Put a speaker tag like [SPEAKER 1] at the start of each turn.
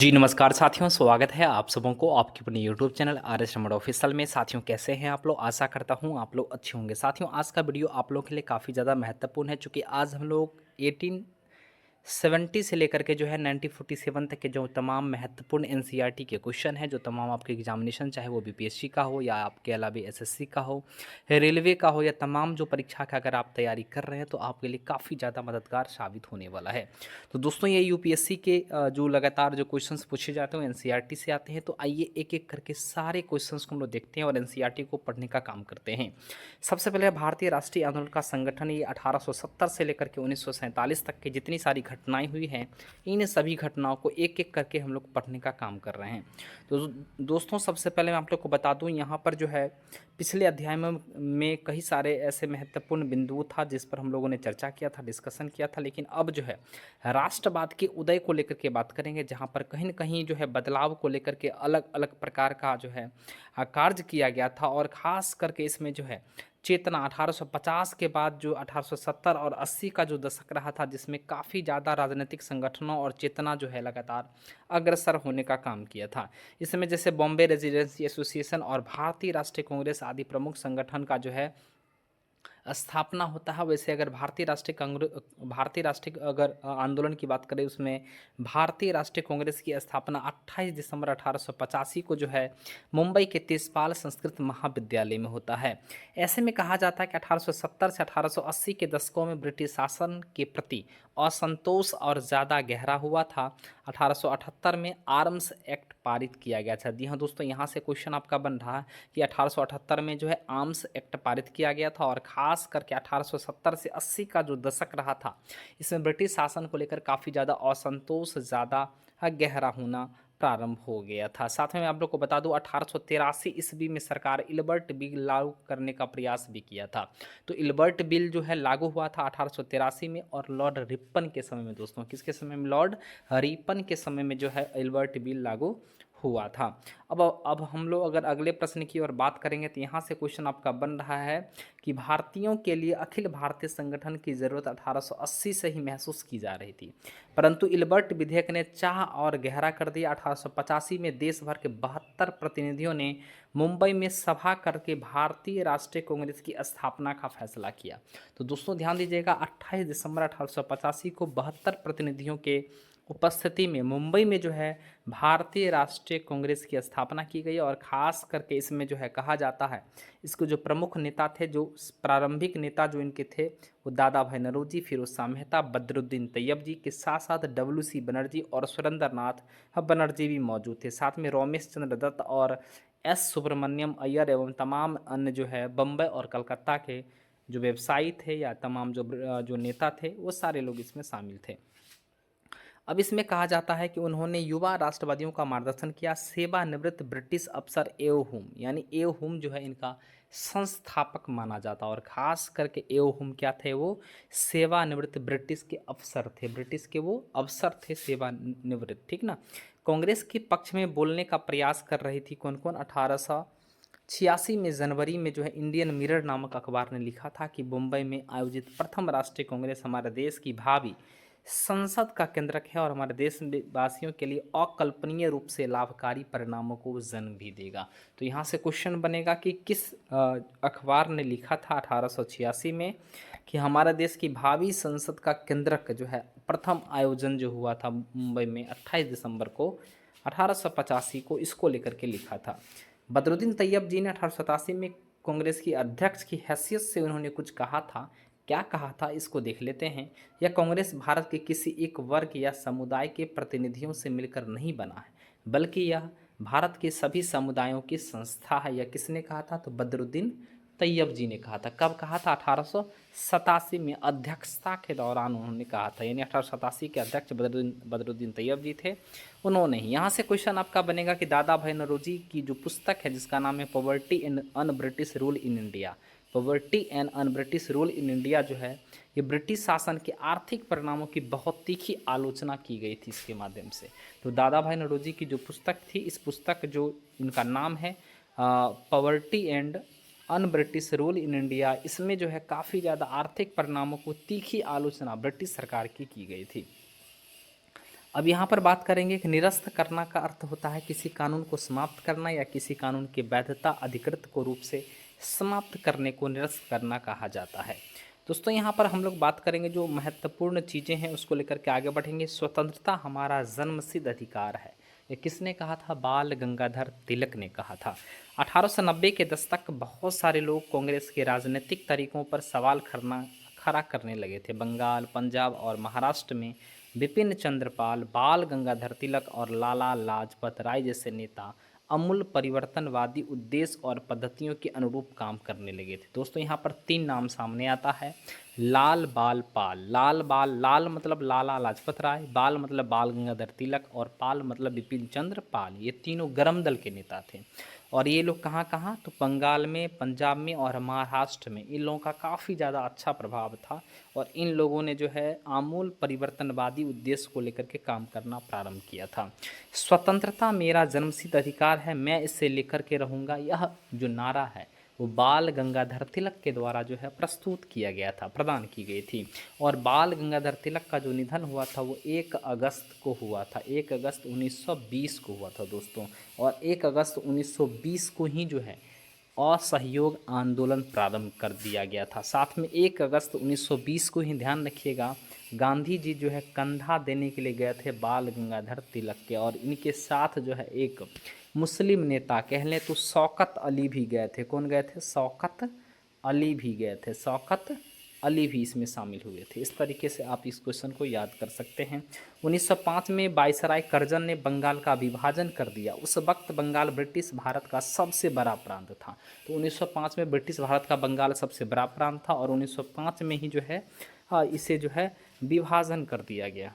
[SPEAKER 1] जी नमस्कार साथियों, स्वागत है आप सबों को आपके अपने यूट्यूब चैनल आर एस रमण ऑफिशियल में। साथियों कैसे हैं आप लोग? आशा करता हूं आप लोग अच्छे होंगे। साथियों आज का वीडियो आप लोगों के लिए काफ़ी ज़्यादा महत्वपूर्ण है, चूँकि आज हम लोग 1870 से लेकर के जो है 1947 तक के जो तमाम महत्वपूर्ण एनसीईआरटी के क्वेश्चन हैं, जो तमाम आपके एग्जामिनेशन, चाहे वो बीपीएससी का हो या आपके अलावा एसएससी का हो, रेलवे का हो, या तमाम जो परीक्षा का अगर आप तैयारी कर रहे हैं तो आपके लिए काफ़ी ज़्यादा मददगार साबित होने वाला है। तो दोस्तों ये यूपीएससी के जो लगातार जो क्वेश्चंस पूछे जाते हैं वो एनसीईआरटी से आते हैं। तो आइए एक एक करके सारे क्वेश्चंस को हम लोग देखते हैं और एनसीईआरटी को पढ़ने का काम करते हैं। सबसे पहले भारतीय राष्ट्रीय आंदोलन का संगठन, ये 1870 से लेकर के 1947 तक की जितनी सारी घटनाएं हुई हैं, इन सभी घटनाओं को एक एक करके हम लोग पढ़ने का काम कर रहे हैं। तो दोस्तों सबसे पहले मैं आप लोग को बता दूं, यहाँ पर जो है पिछले अध्याय में कई सारे ऐसे महत्वपूर्ण बिंदु था जिस पर हम लोगों ने चर्चा किया था, डिस्कशन किया था। लेकिन अब जो है राष्ट्रवाद के उदय को लेकर के बात करेंगे, जहाँ पर कहीं न कहीं जो है बदलाव को लेकर के अलग अलग प्रकार का जो है कार्य किया गया था। और ख़ास करके इसमें जो है चेतना 1850 के बाद जो 1870 और 80 का जो दशक रहा था, जिसमें काफ़ी ज़्यादा राजनीतिक संगठनों और चेतना जो है लगातार अग्रसर होने का काम किया था। इसमें जैसे बॉम्बे रेजिडेंसी एसोसिएशन और भारतीय राष्ट्रीय कांग्रेस आदि प्रमुख संगठन का जो है स्थापना होता है। वैसे अगर भारतीय राष्ट्रीय अगर आंदोलन की बात करें, उसमें भारतीय राष्ट्रीय कांग्रेस की स्थापना 28 दिसंबर 1885 को जो है मुंबई के तेजपाल संस्कृत महाविद्यालय में होता है। ऐसे में कहा जाता है कि 1870 से 1880 के दशकों में ब्रिटिश शासन के प्रति असंतोष और ज़्यादा गहरा हुआ था। 1878 में आर्म्स एक्ट पारित किया गया था। जी हाँ दोस्तों, यहाँ से क्वेश्चन आपका बन रहा है कि 1878 में जो है आर्म्स एक्ट पारित किया गया था। और ख़ास करके 1870 से 80 का जो दशक रहा था, इसमें ब्रिटिश शासन को लेकर काफ़ी ज़्यादा असंतोष ज़्यादा गहरा होना प्रारंभ हो गया था। साथ में मैं आप लोग को बता दूं, 1883 ईस्वी में सरकार इल्बर्ट बिल लागू करने का प्रयास भी किया था। तो इल्बर्ट बिल जो है लागू हुआ था 1883 में, और लॉर्ड रिपन के समय में। दोस्तों किसके समय में? लॉर्ड रिपन के समय में जो है इल्बर्ट बिल लागू हुआ था। अब हम लोग अगर अगले प्रश्न की ओर बात करेंगे, तो यहाँ से क्वेश्चन आपका बन रहा है कि भारतीयों के लिए अखिल भारतीय संगठन की ज़रूरत 1880 से ही महसूस की जा रही थी, परंतु इल्बर्ट विधेयक ने चाह और गहरा कर दिया। 1885 में देश भर के 72 प्रतिनिधियों ने मुंबई में सभा करके भारतीय राष्ट्रीय कांग्रेस की स्थापना का फैसला किया। तो दोस्तों ध्यान दीजिएगा, 28 दिसंबर 1885 को 72 प्रतिनिधियों के उपस्थिति में मुंबई में जो है भारतीय राष्ट्रीय कांग्रेस की स्थापना की गई। और ख़ास करके इसमें जो है कहा जाता है, इसको जो प्रमुख नेता थे, जो प्रारंभिक नेता जो इनके थे, वो दादा भाई नौरोजी, फिरोज शाह मेहता, बदरुद्दीन तैयब जी के साथ साथ डब्ल्यू.सी. बनर्जी और सुरेंद्र नाथ बनर्जी भी मौजूद थे। साथ में रोमेश चंद्र दत्त और एस सुब्रमण्यम अय्यर एवं तमाम अन्य जो है बम्बई और कलकत्ता के जो व्यवसायी थे या तमाम जो नेता थे, वो सारे लोग इसमें शामिल थे। अब इसमें कहा जाता है कि उन्होंने युवा राष्ट्रवादियों का मार्गदर्शन किया। सेवानिवृत्त ब्रिटिश अफसर एओ हुम, यानी एओ हुम जो है इनका संस्थापक माना जाता। और ख़ास करके एओ हुम क्या थे? वो सेवानिवृत्त ब्रिटिश के अफसर थे, ब्रिटिश के वो अफसर थे सेवानिवृत्त, ठीक ना। कांग्रेस के पक्ष में बोलने का प्रयास कर रही थी कौन कौन? 1886 में जनवरी में जो है इंडियन मिरर नामक अखबार ने लिखा था कि मुंबई में आयोजित प्रथम राष्ट्रीय कांग्रेस हमारे देश की भावी संसद का केंद्रक है और हमारे देश वासियों के लिए अकल्पनीय रूप से लाभकारी परिणामों को जन्म भी देगा। तो यहाँ से क्वेश्चन बनेगा कि किस अखबार ने लिखा था 1886 में कि हमारे देश की भावी संसद का केंद्रक जो है, प्रथम आयोजन जो हुआ था मुंबई में 28 दिसंबर को 1885 को, इसको लेकर के लिखा था। बदरुद्दीन तैयब जी ने 1887 में कांग्रेस की अध्यक्ष की हैसियत से उन्होंने कुछ कहा था। क्या कहा था इसको देख लेते हैं। यह कांग्रेस भारत के किसी एक वर्ग या समुदाय के प्रतिनिधियों से मिलकर नहीं बना है, बल्कि यह भारत के सभी समुदायों की संस्था है। यह किसने कहा था? तो बदरुद्दीन तैयब जी ने कहा था। कब कहा था? 1887 में अध्यक्षता के दौरान उन्होंने कहा था, यानी 1887 के अध्यक्ष बदरुद्दीन तैयब जी थे, उन्होंने ही। यहाँ से क्वेश्चन आपका बनेगा कि दादा भाई नौरोजी की जो पुस्तक है, जिसका नाम है poverty and un British rule in India, poverty and un British rule in India जो है, ये ब्रिटिश शासन के आर्थिक परिणामों की बहुत तीखी आलोचना की गई थी इसके माध्यम से। तो दादा भाई नौरोजी की जो पुस्तक थी, इस पुस्तक जो इनका नाम है poverty and un British rule in India, इसमें जो है काफ़ी ज़्यादा आर्थिक परिणामों को तीखी आलोचना ब्रिटिश सरकार की गई थी। अब यहाँ पर बात करेंगे कि निरस्त करना का अर्थ होता है किसी कानून को समाप्त करना या किसी कानून की वैधता अधिकृत को रूप से समाप्त करने को निरस्त करना कहा जाता है। दोस्तों यहाँ पर हम लोग बात करेंगे जो महत्वपूर्ण चीज़ें हैं उसको लेकर के आगे बढ़ेंगे। स्वतंत्रता हमारा जन्मसिद्ध अधिकार है, ये किसने कहा था? बाल गंगाधर तिलक ने कहा था। 1890 के दशक बहुत सारे लोग कांग्रेस के राजनीतिक तरीकों पर सवाल खड़ा करने लगे थे। बंगाल, पंजाब और महाराष्ट्र में बिपिन चंद्र पाल, बाल गंगाधर तिलक और लाला लाजपत राय जैसे नेता अमूल परिवर्तनवादी उद्देश्य और पद्धतियों के अनुरूप काम करने लगे थे। दोस्तों यहाँ पर 3 नाम सामने आता है। लाल बाल पाल, लाल बाल, लाल मतलब लाला लाजपत राय, बाल मतलब बाल गंगाधर तिलक और पाल मतलब बिपिन चंद्र पाल। ये तीनों गरम दल के नेता थे और ये लोग कहाँ कहाँ, तो बंगाल में, पंजाब में और महाराष्ट्र में इन लोगों का काफ़ी ज़्यादा अच्छा प्रभाव था और इन लोगों ने जो है आमूल परिवर्तनवादी उद्देश्य को लेकर के काम करना प्रारंभ किया था। स्वतंत्रता मेरा जन्मसिद्ध अधिकार है, मैं इससे लेकर के रहूँगा, यह जो नारा है वो बाल गंगाधर तिलक के द्वारा जो है प्रस्तुत किया गया था, प्रदान की गई थी। और बाल गंगाधर तिलक का जो निधन हुआ था वो 1 अगस्त को हुआ था, 1 अगस्त 1920 को हुआ था दोस्तों। और 1 अगस्त 1920 को ही जो है असहयोग आंदोलन प्रारंभ कर दिया गया था। साथ में 1 अगस्त 1920 को ही ध्यान रखिएगा, गांधी जी जो है कंधा देने के लिए गए थे बाल गंगाधर तिलक के, और इनके साथ जो है एक मुस्लिम नेता कह लें तो शौकत अली भी गए थे। कौन गए थे? शौकत अली भी गए थे, शौकत अली भी इसमें शामिल हुए थे। इस तरीके से आप इस क्वेश्चन को याद कर सकते हैं। 1905 में वायसराय कर्जन ने बंगाल का विभाजन कर दिया। उस वक्त बंगाल ब्रिटिश भारत का सबसे बड़ा प्रांत था। तो 1905 में ब्रिटिश भारत का बंगाल सबसे बड़ा प्रांत था और 1905 में ही जो है इसे जो है विभाजन कर दिया गया।